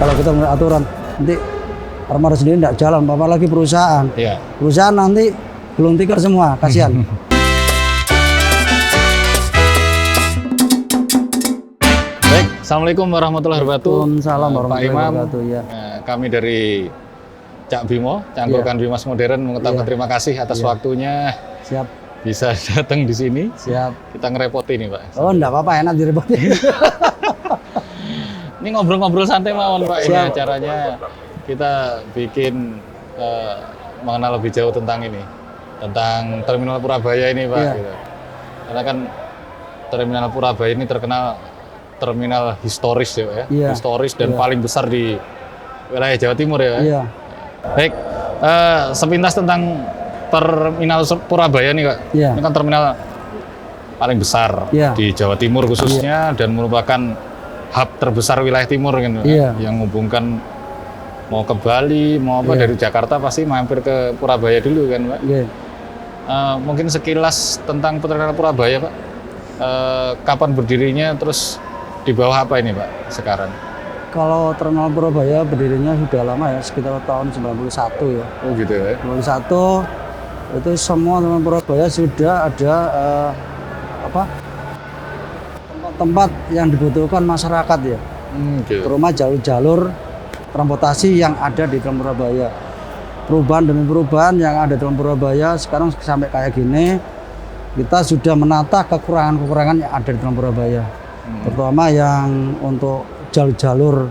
Kalau kita melihat aturan, nanti armada sendiri tidak jalan, apalagi perusahaan. Iya. Perusahaan nanti gulung tikar semua, kasihan. Baik, Assalamualaikum warahmatullahi wabarakatuh. Waalaikumsalam Pak warahmatullahi Imam, wabarakatuh, ya. kami dari Cak Bimo, Cangkokan Bimas Modern mengucapkan terima kasih atas waktunya Siap, bisa datang di sini. siap. Kita ngerepotin nih, Pak. Oh, enggak apa-apa, enak direpotin. Ini ngobrol-ngobrol santai mawon, Pak. Ini Siap. acaranya kita bikin mengenal lebih jauh tentang ini, tentang Terminal Purabaya ini, Pak. Iya. Gitu. Karena kan Terminal Purabaya ini terkenal terminal historis ya, Pak, ya. Iya. Historis dan Iya. paling besar di wilayah Jawa Timur ya, Pak. Iya, Baik, sepintas tentang Terminal Purabaya nih, Pak. Iya. Ini kan terminal paling besar Iya. di Jawa Timur khususnya dan merupakan hub terbesar wilayah timur kan, Pak, Iya. yang menghubungkan mau ke Bali, mau apa Iya. dari Jakarta pasti mampir ke Purabaya dulu kan, Pak. iya. Mungkin sekilas tentang Terminal Purabaya, Pak. Kapan berdirinya, terus di bawah apa ini, Pak, sekarang? Kalau Terminal Purabaya berdirinya sudah lama ya, sekitar tahun 91 ya. Oh gitu ya? 91 itu semua Terminal Purabaya sudah ada tempat-tempat yang dibutuhkan masyarakat ya. Gitu. Terutama jalur-jalur transportasi yang ada di Terminal Purabaya. Perubahan demi perubahan yang ada di Terminal Purabaya sekarang sampai kayak gini, kita sudah menata kekurangan-kekurangan yang ada di Terminal Purabaya. Terutama yang untuk jalur-jalur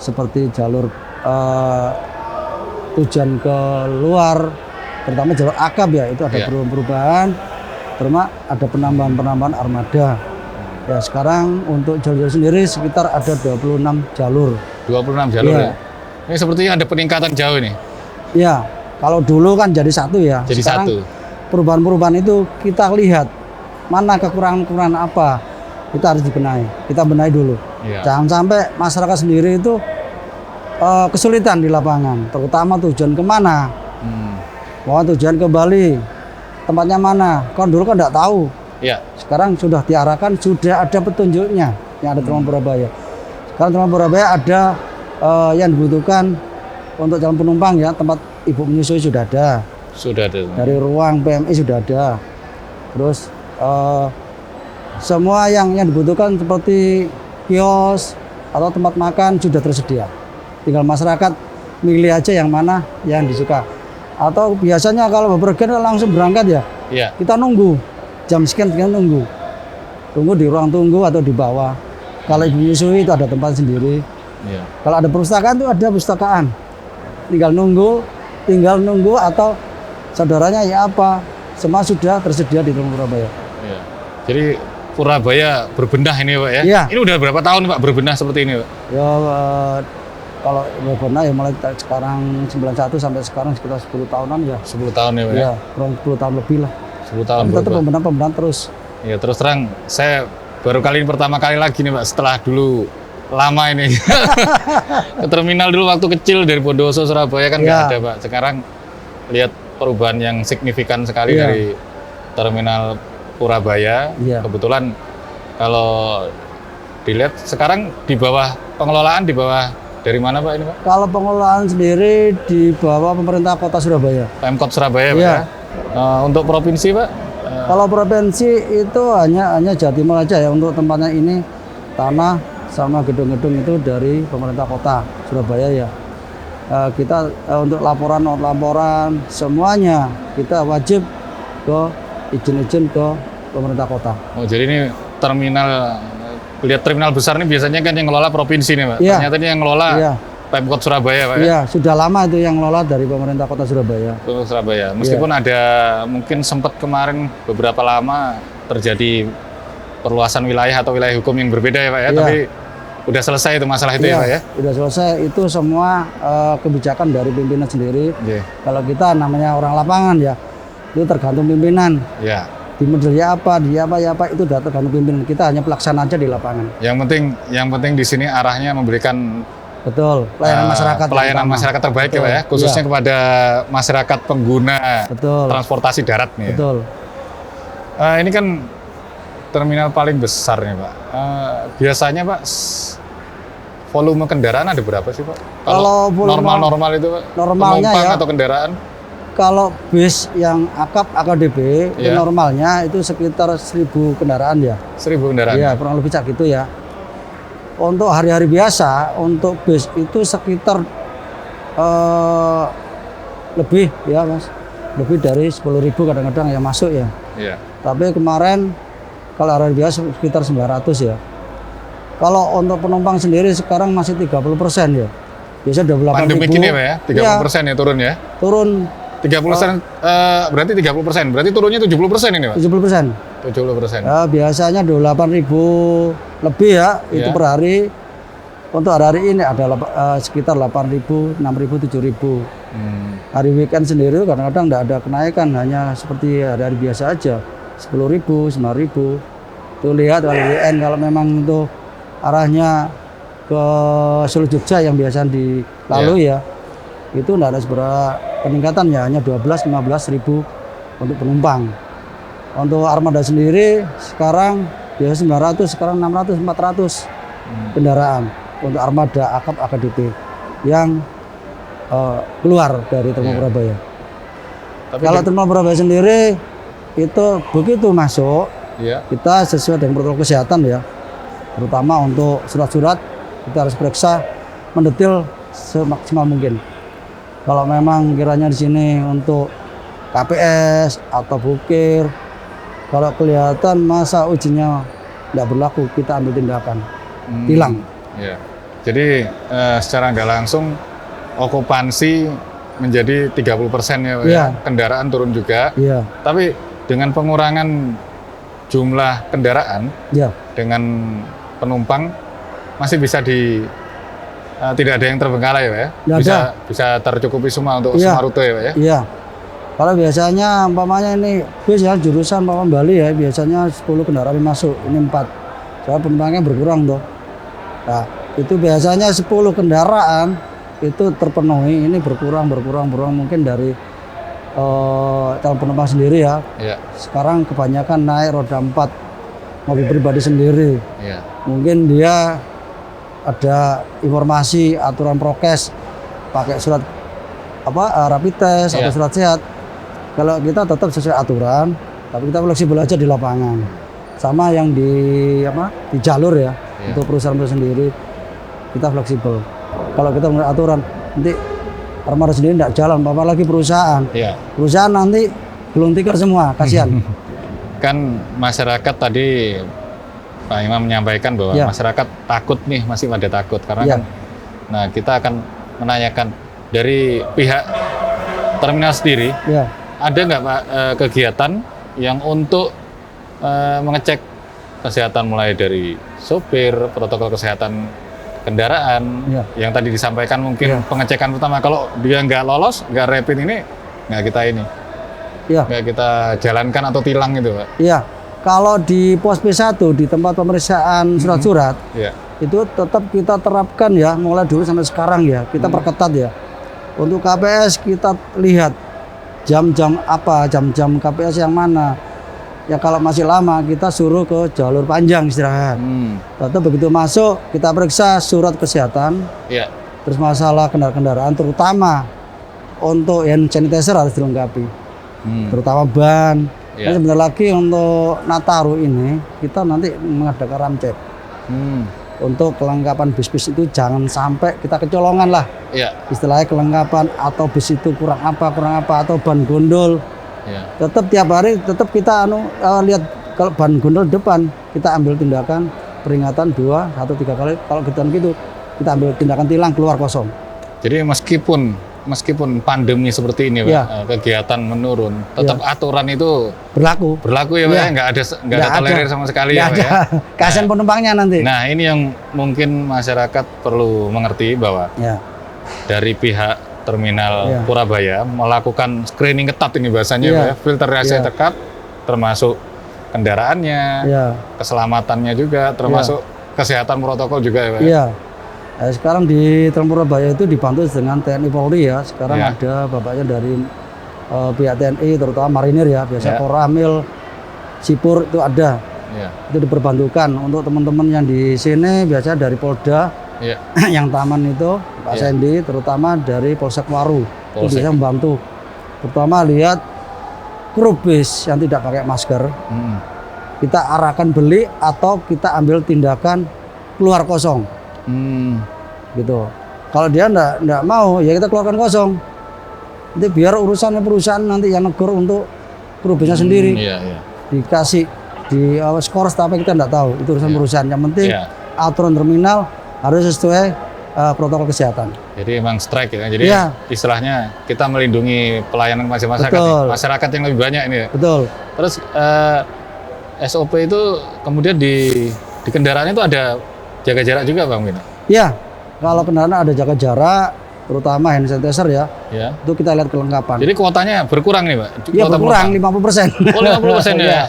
seperti jalur tujuan ke luar, terutama jalur akap ya, itu ada Iya. perubahan-perubahan, terutama ada penambahan-penambahan armada. Ya sekarang untuk jalur sendiri sekitar ada 26 jalur. 26 jalur Iya. ya? Ini sepertinya ada peningkatan jauh ini. Ya, kalau dulu kan jadi satu ya. Jadi sekarang satu. perubahan-perubahan itu kita lihat mana kekurangan-kekurangan apa, kita harus dibenahi. Kita benahi dulu. Iya. Jangan sampai masyarakat sendiri itu kesulitan di lapangan, terutama tujuan kemana. Mau tujuan ke Bali, tempatnya mana? Kan dulu kan nggak tahu. Iya. Sekarang sudah diarahkan, sudah ada petunjuknya yang ada Terminal Purabaya. Sekarang Terminal Purabaya ada yang dibutuhkan untuk calon penumpang ya, tempat ibu menyusui sudah ada. Sudah ada. Dari ruang PMI sudah ada. Terus semua yang dibutuhkan seperti kios atau tempat makan sudah tersedia. Tinggal masyarakat milih aja yang mana yang disuka. Atau biasanya kalau bepergian langsung berangkat ya, Iya. kita nunggu jam sekian nunggu di ruang tunggu atau di bawah. Kalau ibu menyusui itu ada tempat sendiri. Iya. Kalau ada perpustakaan itu ada perpustakaan. Tinggal nunggu atau saudaranya ya apa, semua sudah tersedia di Terminal Purabaya. Iya. Jadi Purabaya berbenah ini, Pak ya? Iya. Ini udah berapa tahun, Pak, berbenah seperti ini, Pak? Ya kalau benar ya mulai sekarang 91 sampai sekarang sekitar 10 tahunan ya. 10 tahun ya, Pak ya? Ya, kurang 10 tahun lebih lah. 10 tahun Tapi tetap berubah. pembenahan terus. Ya, terus terang, saya baru kali ini pertama kali lagi nih, Pak, setelah dulu lama ini. Ke terminal dulu waktu kecil dari Bondowoso, Surabaya kan nggak Iya. ada, Pak. Sekarang lihat perubahan yang signifikan sekali Iya. dari Terminal Purabaya. Iya. Kebetulan kalau dilihat sekarang di bawah pengelolaan, di bawah dari mana, Pak, ini, Pak? Kalau pengelolaan sendiri di bawah pemerintah Kota Surabaya. Pemkot Surabaya, Pak Iya. ya? Untuk provinsi, Pak? Kalau provinsi itu hanya Jawa Timur aja ya, untuk tempatnya ini tanah sama gedung-gedung itu dari pemerintah Kota Surabaya ya. Kita untuk laporan semuanya kita wajib ke izin ke pemerintah kota. Oh, jadi ini terminal, lihat terminal besar ini biasanya kan yang ngelola provinsi nih, Pak. Iya. Ternyata ini yang ngelola Iya. Pemkot Surabaya, Pak. Ya? Iya, sudah lama itu yang ngelola dari pemerintah kota Surabaya. Pemkot Surabaya. Meskipun ada mungkin sempat kemarin beberapa lama terjadi perluasan wilayah atau wilayah hukum yang berbeda ya, Pak ya. Iya. Tapi udah selesai itu masalah itu ya, Pak ya. Sudah selesai, itu semua kebijakan dari pimpinan sendiri. Iya. Kalau kita namanya orang lapangan ya, itu tergantung pimpinan. Iya. Di dia apa, itu udah tergantung pimpinan. Kita hanya pelaksana aja di lapangan. Yang penting di sini arahnya memberikan Betul, pelayanan masyarakat. pelayanan masyarakat terbaik ya, Pak ya, khususnya kepada masyarakat pengguna transportasi darat nih. Betul. Ini kan terminal paling besar nih, Pak. Biasanya, Pak, volume kendaraan ada berapa sih Pak? Kalau volume normal itu Pak? Normalnya Penumpang ya, atau kendaraan? kalau bis yang akap AKDP itu Iya. normalnya itu sekitar 1.000 kendaraan ya. 1.000 kendaraan? Iya, kurang lebih cak gitu ya. Untuk hari-hari biasa, untuk bis itu sekitar lebih ya Mas, lebih dari 10.000 kadang-kadang yang masuk ya. Iya. Tapi kemarin kalau hari biasa sekitar 900 ya. Kalau untuk penumpang sendiri sekarang masih 30% ya. Biasa 28.000. Pandemi ini ya Pak ya? 30% ya turun ya? Turun 30%, berarti 30%, berarti turunnya 70% ini Pak? 70%. 70%. Ya, biasanya 28.000 lebih ya, itu Iya. per hari. Untuk hari ini ada sekitar 8.000, 6.000, 7.000. Hari weekend sendiri kadang-kadang tidak ada kenaikan, hanya seperti hari-hari biasa aja. 10.000, 9.000. Tuh lihat kalau weekend, kalau memang itu arahnya ke Solo Jogja yang biasa dilalui ya, itu tidak ada seberapa peningkatan ya, hanya 12-15.000 untuk penumpang. Untuk armada sendiri sekarang biasa 900, sekarang 600, 400 kendaraan untuk armada akap AKDP yang keluar dari Terminal Purabaya. Tapi Kalau Terminal Purabaya sendiri itu begitu masuk, iya. kita sesuai dengan protokol kesehatan ya, terutama untuk surat-surat kita harus periksa mendetil semaksimal mungkin. Kalau memang kiranya di sini untuk KPS atau bukir, kalau kelihatan masa ujinya tidak berlaku, kita ambil tindakan, tilang. Iya. Jadi secara nggak langsung okupansi menjadi 30% ya Pak ya. Iya. Kendaraan turun juga. Iya, Tapi dengan pengurangan jumlah kendaraan iya, dengan penumpang masih bisa tidak ada yang terbengkalai ya Pak ya. Nggak Bisa ada. bisa tercukupi semua untuk Iya. semua rute ya Pak ya. iya. Kalau biasanya umpamanya ini bis ya jurusan umpama Bali ya, biasanya 10 kendaraan masuk, ini 4. Soalnya penumpangnya berkurang tuh. Nah, itu biasanya 10 kendaraan itu terpenuhi, ini berkurang mungkin dari calon penumpang sendiri ya. Iya. Sekarang kebanyakan naik roda 4 mobil pribadi sendiri. Iya. Mungkin dia ada informasi aturan prokes, pakai surat rapid test atau Iya. surat sehat. Kalau kita tetap sesuai aturan, tapi kita fleksibel aja di lapangan. Sama yang di jalur ya. Iya. Untuk perusahaan-perusahaan sendiri kita fleksibel. Kalau kita menurut aturan, nanti armada sendiri tidak jalan, apalagi perusahaan. Iya. Perusahaan nanti gulung tikar semua, kasihan. Kan masyarakat tadi Pak Imam menyampaikan bahwa Ya. masyarakat takut nih, masih pada takut karena Ya. kan. Nah, kita akan menanyakan dari pihak terminal sendiri, Ya, ada nggak Pak kegiatan yang untuk mengecek kesehatan mulai dari sopir, protokol kesehatan kendaraan, Ya. yang tadi disampaikan mungkin Ya. pengecekan pertama kalau dia nggak lolos, nggak rapid ini, nggak kita ini, ya, nggak kita jalankan atau tilang gitu Pak. iya. Kalau di pos P1 di tempat pemeriksaan surat-surat Iya. itu tetap kita terapkan ya, mulai dulu sampai sekarang ya, kita perketat ya. Untuk KPS kita lihat jam-jam apa, jam-jam KPS yang mana. Ya kalau masih lama kita suruh ke jalur panjang istirahat. Tetap begitu masuk kita periksa surat kesehatan, Iya. terus masalah kendaraan terutama untuk hand sanitizer harus dilengkapi, terutama ban. Iya. Nah, sebentar lagi untuk Nataru ini kita nanti mengadakan ramcek. Untuk kelengkapan bis-bis itu jangan sampai kita kecolongan lah. Iya. Istilahnya kelengkapan atau bis itu kurang apa atau ban gondol. Iya. Tetap tiap hari tetap kita lihat kalau ban gondol depan kita ambil tindakan peringatan 2 atau 3 kali. Kalau gitu kita ambil tindakan tilang keluar kosong. Jadi meskipun pandemi seperti ini Pak, Iya. kegiatan menurun, tetap aturan itu Berlaku. berlaku ya Pak, Iya. ya? Nggak ada Nggak tolerir ada. sama sekali Nggak ya Pak, ada. ya. Kasihan penumpangnya nanti. Nah ini yang mungkin masyarakat perlu mengerti bahwa Ya. dari pihak terminal Iya. Purabaya melakukan screening ketat ini bahasanya Iya. Pak, ya. Filterasi Iya. ketat, termasuk kendaraannya, Ya. keselamatannya juga, termasuk kesehatan protokol juga ya Pak. Ya? Iya. Sekarang di Terminal Purabaya itu dibantu dengan TNI Polri ya. Sekarang Iya. ada bapaknya dari pihak TNI terutama marinir ya. Biasa Iya. Koramil, Sipur itu ada. Iya. Itu diperbantukan untuk teman-teman yang di sini biasa dari Polda Iya. yang taman itu Pak Iya. Sandy, terutama dari Polsek Waru itu Polsek. bisa membantu, terutama lihat kru bis yang tidak pakai masker, Hmm. kita arahkan beli atau kita ambil tindakan keluar kosong Hmm. gitu. Kalau dia enggak mau, ya kita keluarkan kosong. Nanti biar urusannya perusahaan nanti yang negur untuk kru bisnya sendiri. Iya, iya. Dikasih di skor tapi kita enggak tahu, itu urusan Iya. perusahaan. Yang penting Iya. aturan terminal harus sesuai protokol kesehatan. Jadi emang strike ya. Jadi Iya. istilahnya kita melindungi pelayanan masyarakat, Betul. masyarakat yang lebih banyak ini ya. Betul. Terus SOP itu kemudian di kendaraan itu ada jaga jarak juga Bang Wina? Ya, kalau kendaraan ada jaga jarak, terutama hand sanitizer ya, Ya. itu kita lihat kelengkapan. Jadi kuotanya berkurang nih Pak? Iya Kuota berkurang penumpang. 50%. Oh 50% ya? Iya.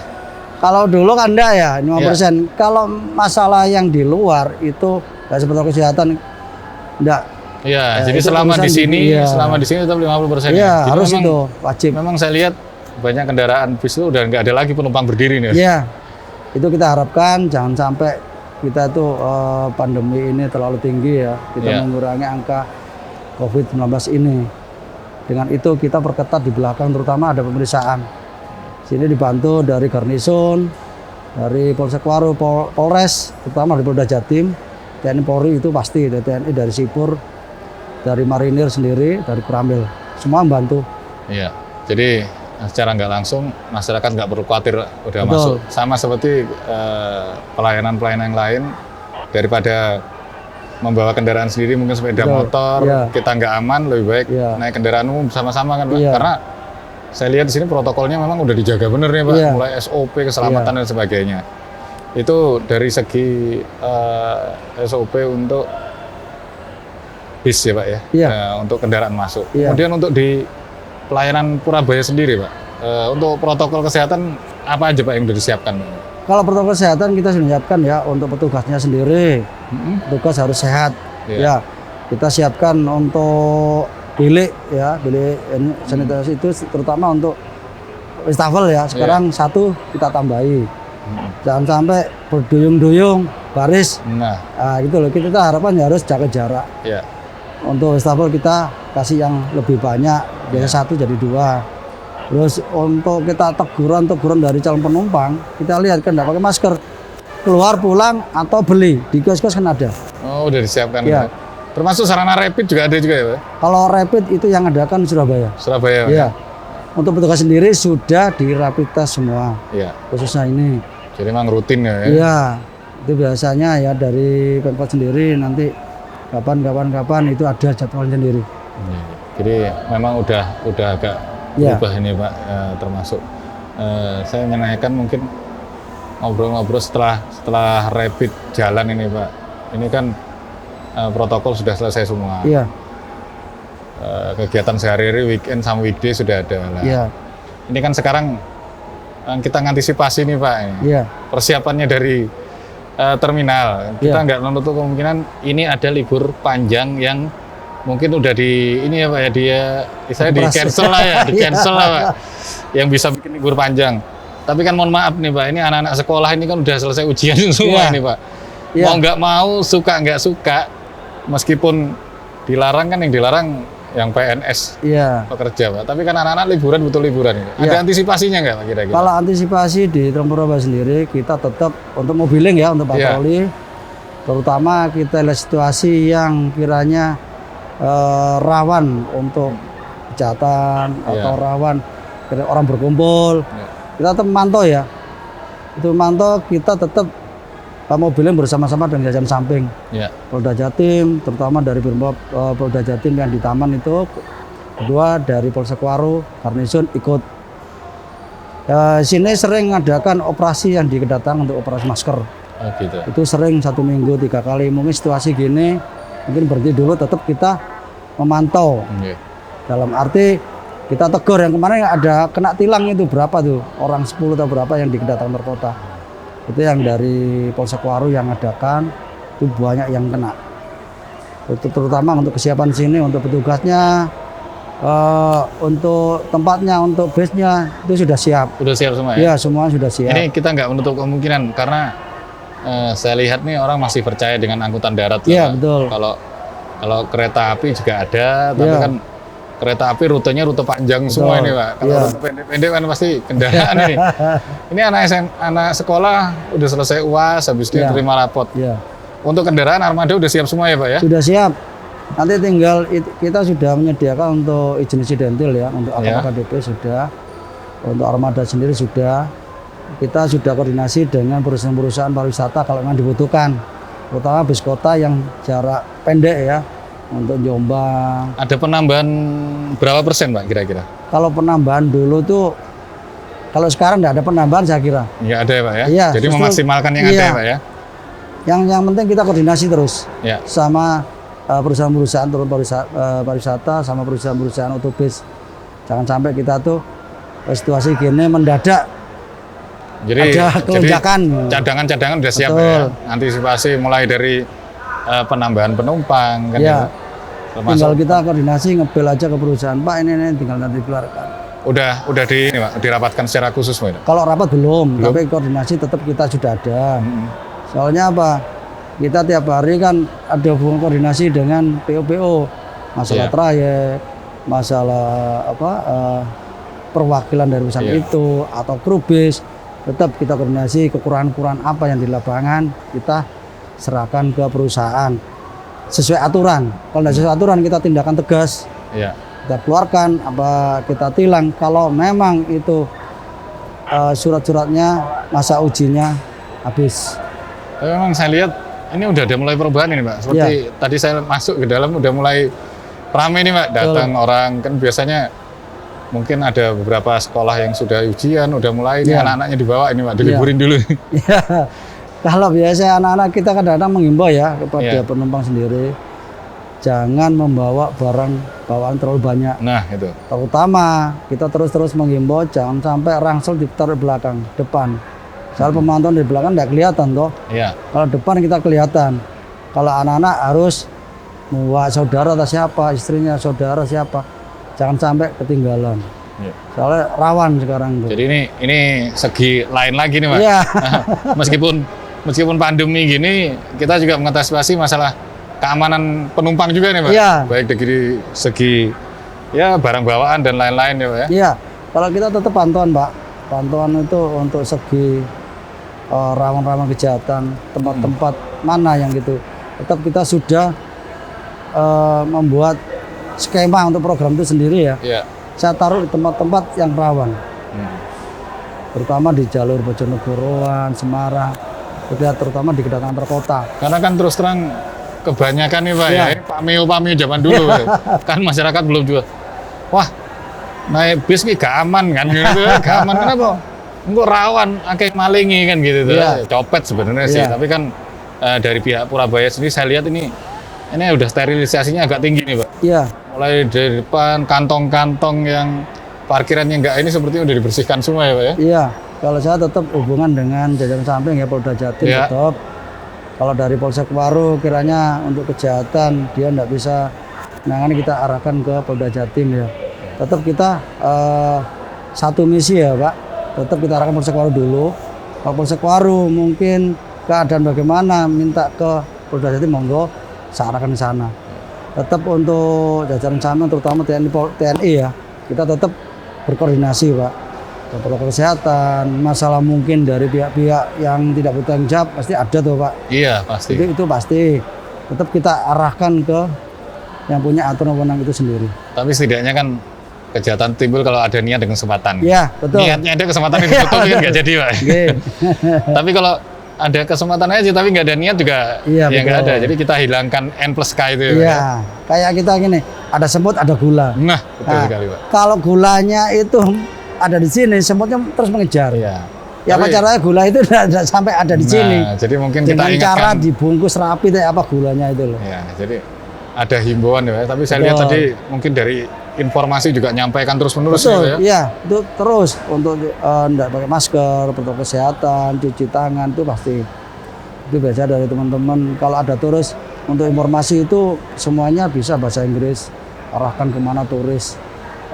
Kalau dulu kan enggak ya 5%. Kalau masalah yang di luar itu nggak seperti kesehatan enggak. Iya, Ya, jadi itu selama di urusan sini, iya. selama di sini tetap 50% Iya, ya? Jadi harus memang, itu wajib. memang saya lihat banyak kendaraan bis itu udah nggak ada lagi penumpang berdiri nih. Iya. Itu kita harapkan jangan sampai kita tuh pandemi ini terlalu tinggi ya. Kita Iya. mengurangi angka COVID-19 ini. Dengan itu kita perketat di belakang, terutama ada pemeriksaan. Sini dibantu dari Garnison, dari Polsek Waru, Polres, terutama dari Polda Jatim, TNI Polri itu pasti, dari TNI, dari Sipur, dari Marinir sendiri, dari Kurambil, semua membantu. Iya, jadi secara nggak langsung masyarakat nggak perlu khawatir udah Betul. masuk. Sama seperti pelayanan-pelayanan yang lain, daripada membawa kendaraan sendiri mungkin sepeda Betul. motor, Iya. kita nggak aman, lebih baik Iya. naik kendaraan umum bersama-sama kan Pak? Iya. Karena saya lihat di sini protokolnya memang udah dijaga bener nih Pak, Iya. mulai SOP, keselamatan dan sebagainya. Itu dari segi SOP untuk bis ya Pak ya, Iya. untuk kendaraan masuk. Iya. Kemudian untuk di pelayanan Purabaya sendiri Pak, untuk protokol kesehatan apa aja Pak yang sudah disiapkan? Kalau protokol kesehatan kita sudah siapkan ya untuk petugasnya sendiri. Petugas harus sehat. Iya. Ya, kita siapkan untuk bilik ya, bilik ini sanitasi itu terutama untuk wastafel ya. Sekarang satu kita tambahi. Jangan sampai berduyung-duyung baris. Nah, Nah, gitu loh. Kita harapan harus jaga jarak. ya, Untuk wastafel kita kasih yang lebih banyak, biasa satu jadi dua. Terus untuk kita teguran dari calon penumpang, kita lihat kan tidak pakai masker, keluar pulang atau beli di kios-kios kan ada. oh udah disiapkan. Iya. Ya. Termasuk sarana rapid juga ada juga ya Pak? Kalau rapid itu yang adakan Surabaya. Surabaya Pak? Iya. Untuk petugas sendiri sudah di rapid test semua, Iya. khususnya ini. Jadi memang rutin ya? Iya. Itu biasanya ya dari Pemkot sendiri nanti kapan itu ada jadwalnya sendiri. Iya. Jadi memang udah agak Iya. berubah ini Pak, termasuk saya menanyakan mungkin ngobrol-ngobrol setelah rapid jalan ini Pak. Ini kan protokol sudah selesai semua. Iya. Kegiatan sehari-hari weekend sama weekday sudah ada lah. Iya. Ini kan sekarang kita ngantisipasi nih Pak. Iya. Persiapannya dari terminal. Kita Iya. nggak menutup kemungkinan ini ada libur panjang yang mungkin udah di ini ya Pak ya, saya di Operasi. cancel lah ya, di Iya. cancel lah Pak. Yang bisa bikin libur panjang. Tapi kan mohon maaf nih Pak, ini anak-anak sekolah ini kan udah selesai ujian semua Iya. ini Pak. Iya. Mau nggak mau, suka nggak suka, meskipun dilarang kan yang dilarang yang PNS Iya. pekerja Pak. Tapi kan anak-anak liburan betul liburan ini. Iya. Ada antisipasinya nggak Pak kira-kira? Kalau antisipasi di Purabaya sendiri kita tetap untuk mobiling ya, untuk Iya. patroli. Terutama kita lihat situasi yang kiranya rawan untuk kejahatan atau Iya. rawan orang berkumpul. Iya. Kita tetap memantau ya. Itu memantau kita tetap mobiling bersama-sama dengan jajan samping. Ya. Polda Jatim, terutama dari Brimob Polda Jatim yang di taman itu, kedua dari Polsek Waru, Garnison ikut. Sini sering mengadakan operasi yang dikedatang untuk operasi masker. Oh gitu. Itu sering 1 minggu 3 kali. Mungkin situasi gini, mungkin berhenti dulu, tetap kita memantau. Iya. Dalam arti kita tegur, yang kemarin ada kena tilang itu berapa tuh, orang 10 atau berapa yang dikedatang terkota. Itu yang dari Polsek Waru yang adakan, itu banyak yang kena. Itu terutama untuk kesiapan sini, untuk petugasnya, untuk tempatnya, untuk base-nya itu sudah siap. Udah siap semua ya? Iya, semua sudah siap. Ini kita nggak menutup kemungkinan karena saya lihat nih orang masih percaya dengan angkutan darat. Iya, Pak. betul. Kalau kereta api juga ada, tapi Iya. kan kereta api rutenya rute panjang semua ini Pak. Kalau Iya. rute pendek-pendek kan pasti kendaraan ini. Ini anak sekolah udah selesai UAS, habis itu Iya. terima rapot. Ya, Untuk kendaraan armada udah siap semua ya Pak ya? sudah siap. Nanti tinggal kita sudah menyediakan untuk izin insidentil ya, untuk Ya. AKDP sudah, untuk armada sendiri sudah. Kita sudah koordinasi dengan perusahaan-perusahaan pariwisata kalau memang dibutuhkan, terutama bis kota yang jarak pendek ya, untuk Jombang. Ada penambahan berapa persen Pak kira-kira? Kalau penambahan dulu tuh, kalau sekarang tidak ada penambahan saya kira. Nggak ada ya Pak ya? Iya, Jadi justru- memaksimalkan yang ada iya. ya Pak ya? Yang penting kita koordinasi terus Ya. sama perusahaan-perusahaan turun pariwisata sama perusahaan-perusahaan otobus. Jangan sampai kita tuh situasi gini mendadak Jadi ada kelonjakan. cadangan-cadangan udah siap Betul. ya? Antisipasi mulai dari penambahan penumpang kan Ya. ya? Termasuk Tinggal kita koordinasi ngebel aja ke perusahaan, Pak ini tinggal nanti keluarkan. udah ini Pak, dirapatkan secara khusus Pak. Kalau rapat belum, tapi koordinasi tetap kita sudah ada. Soalnya apa? Kita tiap hari kan ada hubungan koordinasi dengan PO-PO, masalah Iya. trayek, masalah apa perwakilan dari perusahaan Iya. itu atau kru bis, tetap kita koordinasi kekurangan-kekurangan apa yang di lapangan kita serahkan ke perusahaan sesuai aturan. Kalau tidak sesuai aturan kita tindakan tegas, Iya. kita keluarkan apa kita tilang. Kalau memang itu surat-suratnya masa ujinya habis. Tapi memang saya lihat ini udah ada mulai perubahan ini Pak. Seperti tadi saya masuk ke dalam udah mulai ramai nih Pak. Datang orang kan biasanya mungkin ada beberapa sekolah yang sudah ujian, udah mulai ini Iya. anak-anaknya dibawa ini Pak, diliburin dulu. Ya, kalau biasa anak-anak kita kadang-kadang mengimbau ya kepada Iya. penumpang sendiri, jangan membawa barang bawaan terlalu banyak. Nah itu. Terutama kita terus-terus mengimbau jangan sampai rangsel ditaruh belakang, depan. Soal pemantauan di belakang tidak kelihatan toh. Iya. Kalau depan kita kelihatan. Kalau anak-anak harus membawa saudara atau siapa, istrinya saudara siapa, jangan sampai ketinggalan. Iya. Soalnya rawan sekarang tuh. Jadi ini segi lain lagi nih Pak. Iya. meskipun pandemi gini, kita juga mengantisipasi masalah keamanan penumpang juga nih Pak. Iya. Baik dari segi ya barang bawaan dan lain-lain ya Pak ya. Iya, kalau kita tetap pantauan, Pak. Pantauan itu untuk segi rawan-rawan kejahatan, tempat-tempat mana yang gitu. Tetap kita sudah membuat skema untuk program itu sendiri ya. Iya. Saya taruh di tempat-tempat yang rawan, terutama di jalur Bojonegoroan, Semarang, terutama di kedatangan antar kota. Karena kan terus terang kebanyakan nih Pak Iya. ya, ini Pameo zaman dulu Pak. Kan masyarakat belum juga. Wah, naik bis ini gak aman kan gitu. Gak aman kenapa? Enggak rawan akeh malingi kan gitu tuh. Iya. Copet sebenarnya sih, Iya. tapi kan dari pihak Purabaya sendiri saya lihat ini udah sterilisasinya agak tinggi nih Pak. Iya, Mulai dari depan kantong-kantong yang parkirannya enggak ini sepertinya udah dibersihkan semua ya Pak ya. iya. Kalau saya tetap hubungan dengan jajaran samping ya Polda Jatim Iya. tetap. Kalau dari Polsek Waru kiranya untuk kejahatan dia tidak bisa menangani, kita arahkan ke Polda Jatim ya. Tetap kita satu misi ya Pak. Tetap kita arahkan Polsek Waru dulu. Kalau Polsek Waru mungkin keadaan bagaimana minta ke Polda Jatim monggo saya arahkan ke sana. Tetap untuk jajaran samping terutama TNI ya. Kita tetap berkoordinasi Pak. Protokol kesehatan, masalah mungkin dari pihak-pihak yang tidak bertanggung jawab pasti ada tuh Pak. Iya, pasti. Itu pasti. Tetap kita arahkan ke yang punya aturan wewenang itu sendiri. Tapi setidaknya kan kejahatan timbul kalau ada niat dengan kesempatan. Iya, betul. Niatnya ada kesempatan ditutup kan nggak jadi Pak. Oke. Tapi kalau ada kesempatan aja tapi nggak ada niat juga Iya, ya nggak betul. ada. Jadi kita hilangkan N+K itu ya. Pak, ya. Iya, kayak kita gini, ada semut, ada gula. Nah, betul Nah, sekali Pak. kalau gulanya itu ada di sini, semutnya terus mengejar. Iya. Ya apa Tapi- caranya gula itu tidak sampai ada di sini. Nah, jadi mungkin kita Dengan cara ingatkan. dibungkus rapi deh apa gulanya itu loh. Ya, jadi ada himbauan ya. Tapi saya lihat Betul. tadi mungkin dari informasi juga nyampaikan terus-menerus Betul, gitu ya. iya, itu terus untuk tidak pakai masker, protokol kesehatan, cuci tangan itu pasti. Itu biasa dari teman-teman. Kalau ada turis untuk informasi itu semuanya bisa bahasa Inggris, arahkan kemana turis.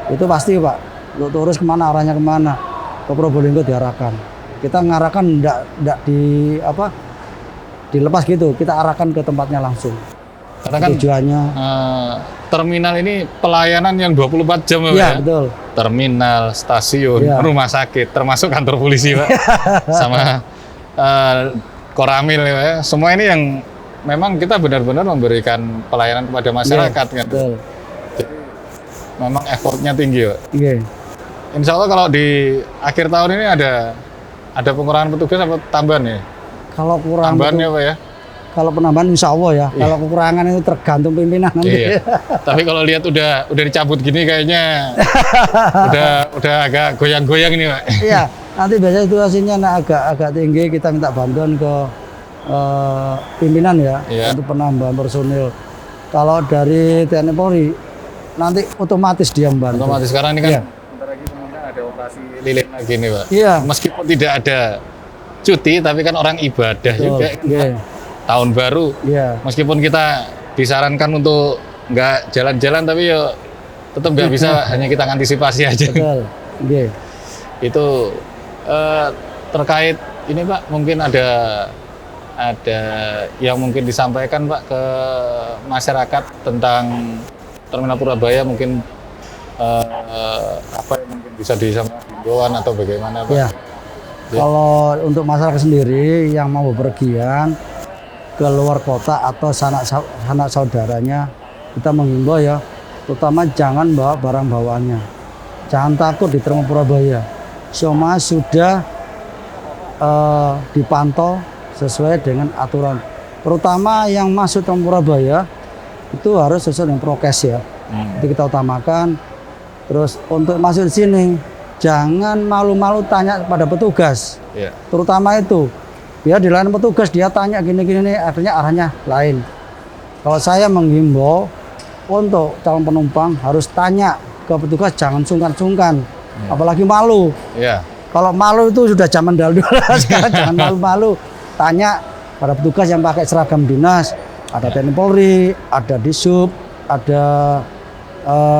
Itu pasti Pak. Untuk turis kemana arahnya kemana? Ke Probolinggo diarahkan. Kita ngarahkan tidak di apa dilepas gitu, kita arahkan ke tempatnya langsung. Karena kan Tujuannya. terminal ini pelayanan yang 24 jam ya, Pak, Iya, ya? betul. Terminal, stasiun, Iya. rumah sakit, termasuk kantor polisi, Pak. Sama Koramil ya, Pak, ya. Semua ini yang memang kita benar-benar memberikan pelayanan kepada masyarakat kan. Betul. Memang effortnya tinggi, Pak. Iya. Insya Allah kalau di akhir tahun ini ada pengurangan petugas apa tambahan ya? Kalau kurang Tambahan itu- ya, Pak ya? kalau penambahan insya Allah ya. Iya. Kalau kekurangan itu tergantung pimpinan nanti. Iya. Tapi kalau lihat udah dicabut gini kayaknya udah agak goyang-goyang ini, Pak. Iya, nanti biasanya situasinya agak tinggi, kita minta bantuan ke pimpinan ya Iya. untuk penambahan personil. Kalau dari TNI Polri nanti otomatis dia membantu. Otomatis sekarang ini kan Iya. bentar lagi kemungkinan ada operasi lilin lagi nih, Pak. Iya. Meskipun tidak ada cuti, tapi kan orang ibadah Betul. juga. Iya. Tahun baru, Iya. meskipun kita disarankan untuk nggak jalan-jalan, tapi ya tetap nggak bisa, hanya kita antisipasi aja. Betul. Iya. Itu terkait ini, Pak, mungkin ada yang mungkin disampaikan, Pak, ke masyarakat tentang Terminal Purabaya, mungkin apa yang mungkin bisa disampaikan himbauan atau bagaimana, Pak? Iya. Kalau untuk masyarakat sendiri yang mau bepergian ke luar kota atau sanak saudaranya, kita menghimbau ya, terutama jangan bawa barang bawaannya. Jangan takut di Terminal Purabaya. Semua sudah dipantau sesuai dengan aturan. Terutama yang masuk Terminal Purabaya itu harus sesuai dengan prokes ya. Itu kita utamakan. Terus untuk masuk di sini jangan malu-malu tanya pada petugas. Iya. Terutama itu. Biar di lain petugas dia tanya gini-gini nih, akhirnya arahnya lain. Kalau saya menghimbau untuk calon penumpang harus tanya ke petugas, jangan sungkan-sungkan, apalagi malu. Iya. Kalau malu itu sudah zaman dahulu, sekarang jangan malu-malu. Tanya pada petugas yang pakai seragam dinas, ada TNI Polri, ada Disub, ada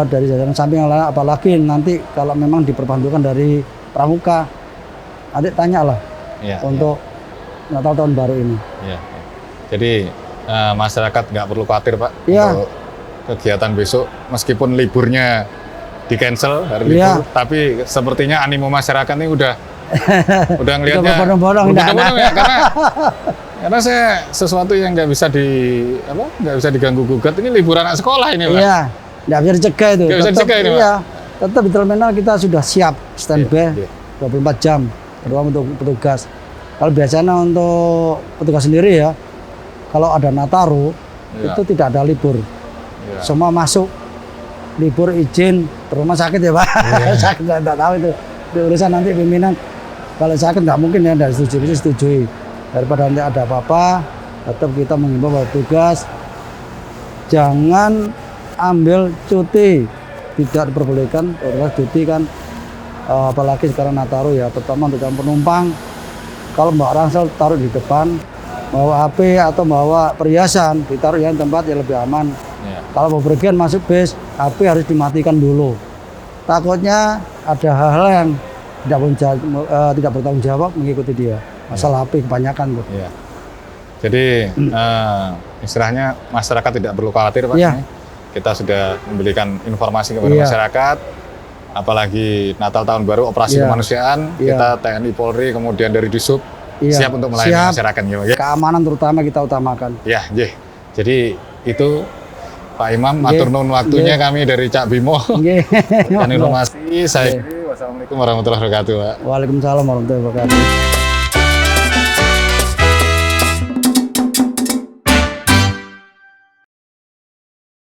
dari jajaran samping yang lain, apalagi nanti kalau memang diperbantukan dari Pramuka, nanti tanyalah Iya. untuk Natal tahun baru ini. Iya. Jadi masyarakat nggak perlu khawatir, Pak, Iya. untuk kegiatan besok, meskipun liburnya di cancel hari Iya. libur, tapi sepertinya animo masyarakat ini udah ngelihatnya Udah berbondong-bondong, berbondong-bondong ya, karena saya sesuatu yang nggak bisa diganggu gugat, ini liburan anak sekolah ini, Pak. Iya, nggak bisa dicegah itu. Nggak bisa dicegah ini, Pak. Iya, tetap di terminal kita sudah siap standby Iya, iya. 24 jam, terutama untuk petugas. Kalau biasanya untuk petugas sendiri ya, kalau ada Nataru Iya. itu tidak ada libur, Iya. semua masuk libur izin ke rumah sakit ya Pak. Iya. Sakit nggak tahu itu urusan nanti pimpinan. Kalau sakit nggak mungkin ya, dari setuju itu setujui. Daripada nanti ada apa-apa, tetap kita mengimbau pada petugas jangan ambil cuti, tidak diperbolehkan. Terus cuti kan apalagi sekarang Nataru ya, terutama untuk calon penumpang. Kalau bawa ransel taruh di depan, bawa HP atau bawa perhiasan ditaruh yang tempat yang lebih aman. Iya. Kalau mau pergian masuk bis, HP harus dimatikan dulu. Takutnya ada hal-hal yang tidak bertanggung jawab mengikuti dia. Masalah HP kebanyakan tuh. Iya. Jadi istilahnya masyarakat tidak perlu khawatir, Pak. Iya. Ini kita sudah memberikan informasi kepada Iya. masyarakat, apalagi Natal tahun baru operasi Iya. kemanusiaan, Iya. kita TNI Polri kemudian dari Disub Iya. siap untuk melayani Siap. masyarakat, ya. Keamanan terutama kita utamakan. Ya, nggih. Jadi itu Pak Imam, Nggih. matur nuwun waktunya Nggih. kami dari Cak Bimo. Nggih. Dan informasi saya. Wassalamualaikum warahmatullahi wabarakatuh, Pak. Waalaikumsalam warahmatullahi wabarakatuh.